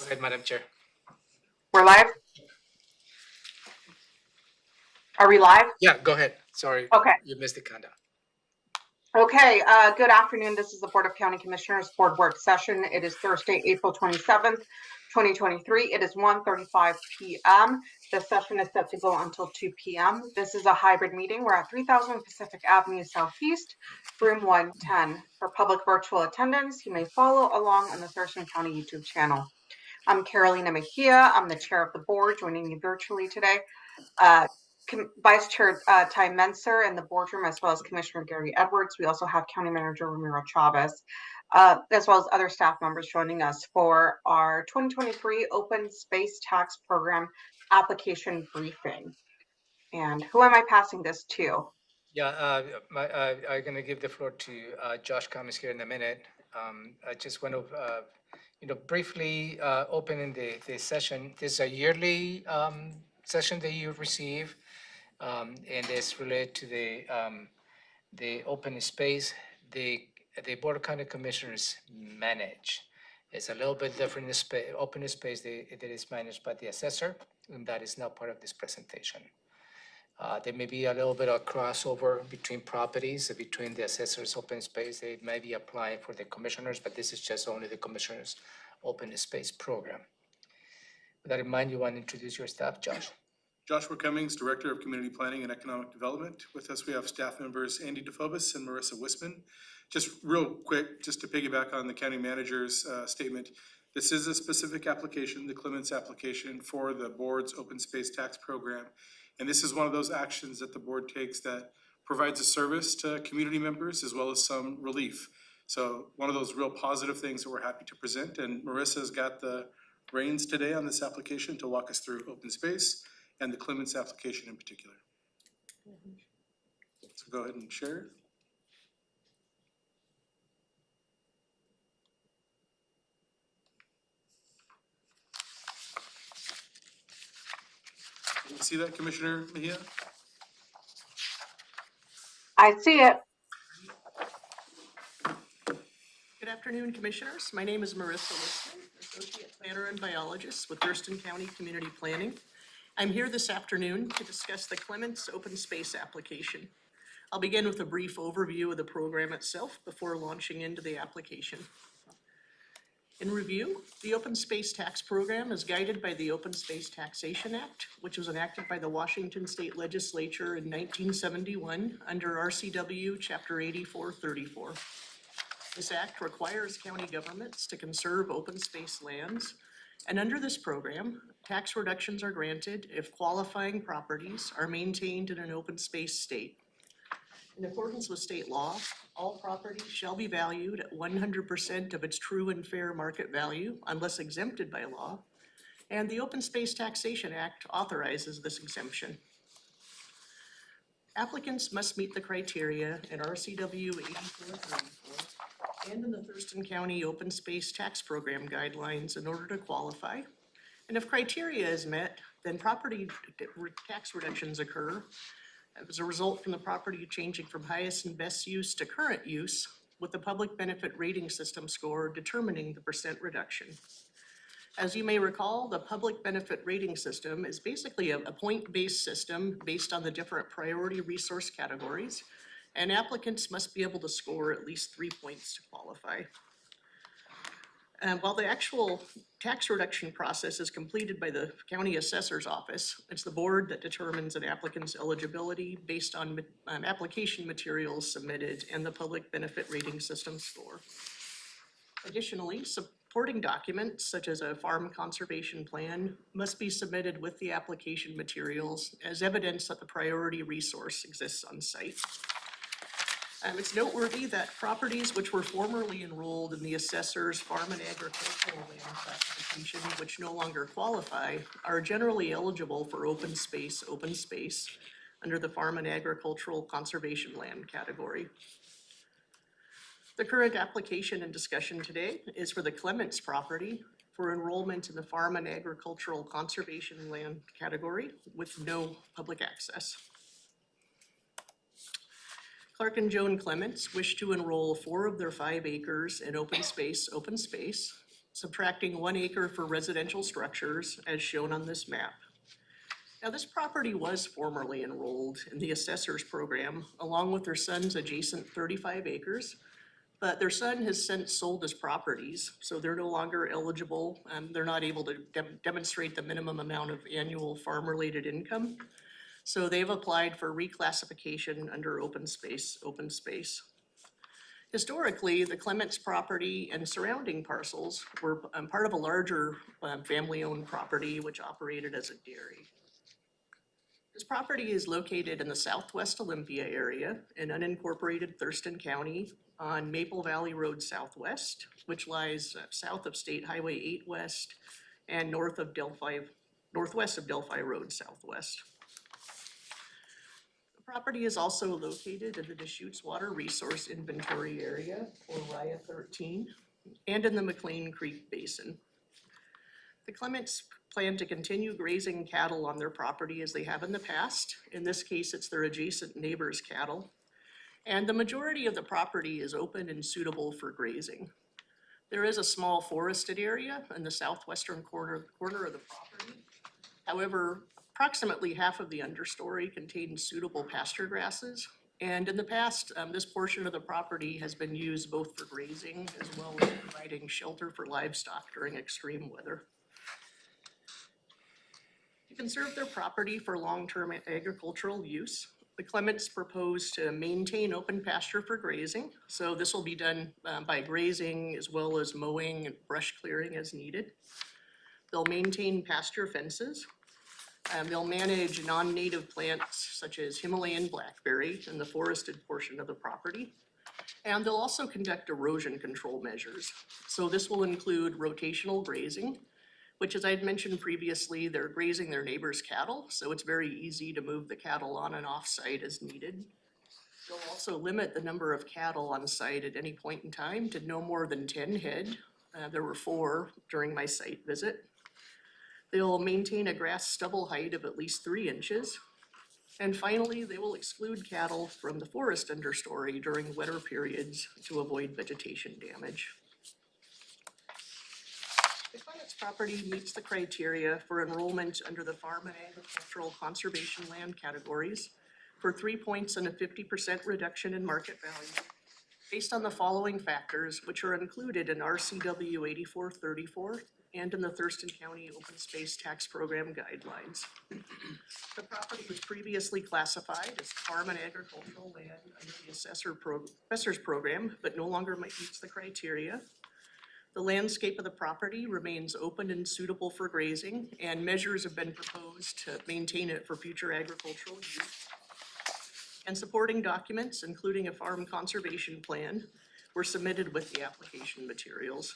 Go ahead, Madam Chair. We're live? Are we live? Yeah, go ahead. Sorry. Okay. You missed the countdown. Okay, good afternoon. This is the Board of County Commissioners Board Work Session. It is Thursday, April 27th, 2023. It is 1:35 p.m. The session is set to go until 2 p.m. This is a hybrid meeting. We're at 3000 Pacific Avenue Southeast, room 110. For public virtual attendance, you may follow along on the Thurston County YouTube channel. I'm Carolina Mejia. I'm the chair of the board, joining you virtually today. Vice Chair Ty Menser in the boardroom, as well as Commissioner Gary Edwards. We also have County Manager Ramiro Chavez, as well as other staff members joining us for our 2023 Open Space Tax Program application briefing. And who am I passing this to? Yeah, I'm going to give the floor to Josh Cummings here in a minute. I just want to, briefly open in the session. This is a yearly session that you receive, and it's related to the open space the Board of County Commissioners manage. It's a little bit different in space, open space that is managed by the assessor, and that is not part of this presentation. There may be a little bit of crossover between properties, between the assessor's open space. They may be applying for the commissioners, but this is just only the commissioners' open space program. With that in mind, you want to introduce your staff, Josh? Joshua Cummings, Director of Community Planning and Economic Development. With us, we have staff members Andy DeFobis and Marissa Wisman. Just real quick, just to piggyback on the county manager's statement, this is a specific application, the Clements application for the board's open space tax program. And this is one of those actions that the board takes that provides a service to community members as well as some relief. So one of those real positive things that we're happy to present. And Marissa's got the reins today on this application to walk us through open space and the Clements application in particular. So go ahead and share. You see that, Commissioner Mejia? I see it. Good afternoon, Commissioners. My name is Marissa Wisman, Associate Planner and Biologist with Thurston County Community Planning. I'm here this afternoon to discuss the Clements Open Space application. I'll begin with a brief overview of the program itself before launching into the application. In review, the Open Space Tax Program is guided by the Open Space Taxation Act, which was enacted by the Washington State Legislature in 1971 under RCW Chapter 8434. This act requires county governments to conserve open space lands, and under this program, tax reductions are granted if qualifying properties are maintained in an open space state. In accordance with state law, all property shall be valued at 100% of its true and fair market value unless exempted by law, and the Open Space Taxation Act authorizes this exemption. Applicants must meet the criteria in RCW 8434 and in the Thurston County Open Space Tax Program guidelines in order to qualify. And if criteria is met, then property tax reductions occur as a result from the property changing from highest and best use to current use, with the public benefit rating system score determining the percent reduction. As you may recall, the public benefit rating system is basically a point-based system based on the different priority resource categories, and applicants must be able to score at least 3 points to qualify. While the actual tax reduction process is completed by the county assessor's office, it's the board that determines an applicant's eligibility based on application materials submitted and the public benefit rating system score. Additionally, supporting documents such as a farm conservation plan must be submitted with the application materials as evidence that the priority resource exists on site. It's noteworthy that properties which were formerly enrolled in the assessor's farm and agricultural land classification, which no longer qualify, are generally eligible for open space under the farm and agricultural conservation land category. The current application and discussion today is for the Clements property for enrollment in the farm and agricultural conservation land category with no public access. Clark and Joan Clements wish to enroll 4 of their 5 acres in open space. subtracting 1 acre for residential structures as shown on this map. Now, this property was formerly enrolled in the assessor's program along with their son's adjacent 35 acres, but their son has since sold his properties, so they're no longer eligible. They're not able to demonstrate the minimum amount of annual farm-related income. So they've applied for reclassification under open space. Historically, the Clements property and surrounding parcels were part of a larger family-owned property which operated as a dairy. This property is located in the southwest Olympia area in unincorporated Thurston County on Maple Valley Road Southwest, which lies south of State Highway 8 West and northwest of Delphi Road Southwest. The property is also located in the Deschutes Water Resource Inventory Area, or RIA 13, and in the McLean Creek Basin. The Clements plan to continue grazing cattle on their property as they have in the past. In this case, it's their adjacent neighbors' cattle. And the majority of the property is open and suitable for grazing. There is a small forested area in the southwestern corner of the property. However, approximately half of the understory contains suitable pasture grasses. And in the past, this portion of the property has been used both for grazing as well as providing shelter for livestock during extreme weather. To conserve their property for long-term agricultural use, the Clements propose to maintain open pasture for grazing. So this will be done by grazing as well as mowing and brush clearing as needed. They'll maintain pasture fences. They'll manage non-native plants such as Himalayan blackberry in the forested portion of the property. And they'll also conduct erosion control measures. So this will include rotational grazing, which, as I had mentioned previously, they're grazing their neighbors' cattle, so it's very easy to move the cattle on and off site as needed. They'll also limit the number of cattle on site at any point in time to no more than 10 head. There were 4 during my site visit. They'll maintain a grass stubble height of at least 3 inches. And finally, they will exclude cattle from the forest understory during wetter periods to avoid vegetation damage. The Clements property meets the criteria for enrollment under the farm and agricultural conservation land categories for 3 points and a 50% reduction in market value based on the following factors, which are included in RCW 8434 and in the Thurston County Open Space Tax Program guidelines. The property was previously classified as farm and agricultural land under the assessor's program, but no longer meets the criteria. The landscape of the property remains open and suitable for grazing, and measures have been proposed to maintain it for future agricultural use. And supporting documents, including a farm conservation plan, were submitted with the application materials.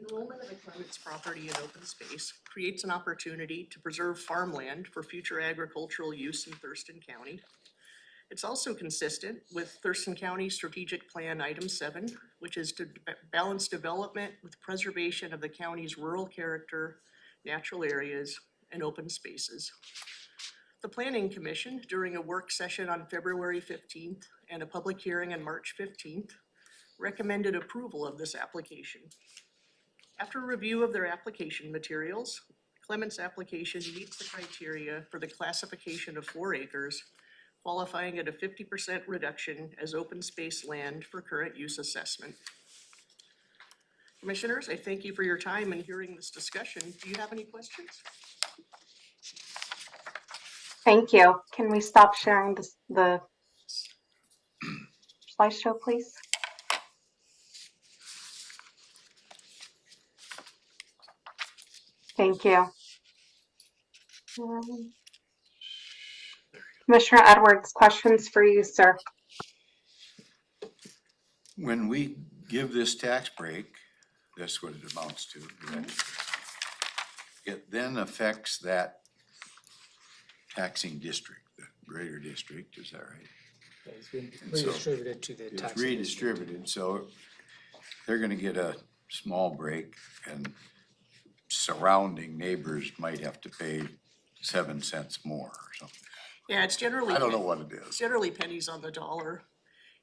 Enrollment of the Clements property in open space creates an opportunity to preserve farmland for future agricultural use in Thurston County. It's also consistent with Thurston County Strategic Plan Item 7, which is to balance development with preservation of the county's rural character, natural areas, and open spaces. The Planning Commission, during a work session on February 15th and a public hearing on March 15th, recommended approval of this application. After review of their application materials, Clements' application meets the criteria for the classification of 4 acres, qualifying at a 50% reduction as open space land for current use assessment. Commissioners, I thank you for your time in hearing this discussion. Do you have any questions? Thank you. Can we stop sharing the slideshow, please? Thank you. Commissioner Edwards, questions for you, sir. When we give this tax break, that's what it amounts to. It then affects that taxing district, the greater district, is that right? It's been And so redistributed to the It's tax. redistributed, so they're gonna get a small break and surrounding neighbors might have to pay 7 cents more or something. Yeah, it's generally. I don't know what it It's is. generally pennies on the dollar.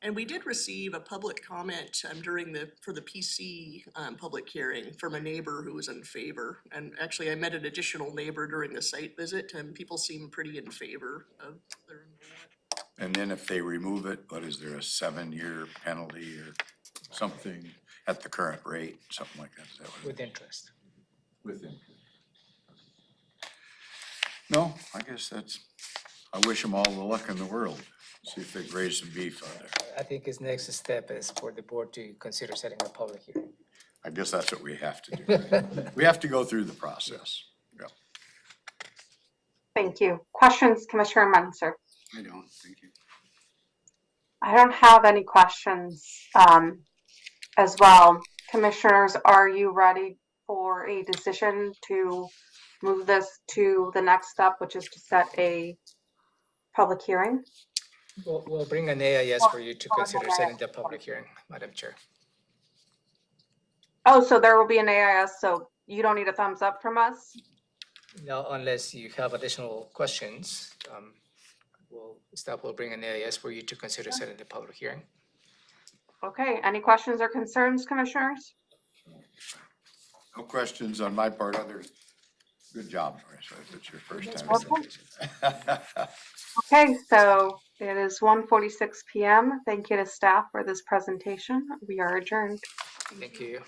And we did receive a public comment for the PC public hearing from a neighbor who was in favor. And actually, I met an additional neighbor during the site visit, and people seem pretty in favor of their enrollment. And then if they remove it, what is there, a 7-year penalty or something at the current rate, something like that? Is that what it With interest. With interest. No, I guess I wish them all the luck in the world. See if they raise some beef on there. I think his next step is for the board to consider setting a public hearing. I guess that's what we have to do. We have to go through the process. Yeah. Thank you. Questions, Commissioner Munzer? I don't, thank you. I don't have any questions as well. Commissioners, are you ready for a decision to move this to the next step, which is to set a public hearing? We'll bring an AIS for you to consider setting the public hearing, Madam Chair. Oh, so there will be an AIS, so you don't need a thumbs up from us? Now, unless you have additional questions, staff will bring an AIS for you to consider setting the public hearing. Okay, any questions or concerns, Commissioners? No questions on my part, good job, Marissa, if it's your first time. Okay, so it is 1:46 p.m. Thank you to staff for this presentation. We are adjourned. Thank you.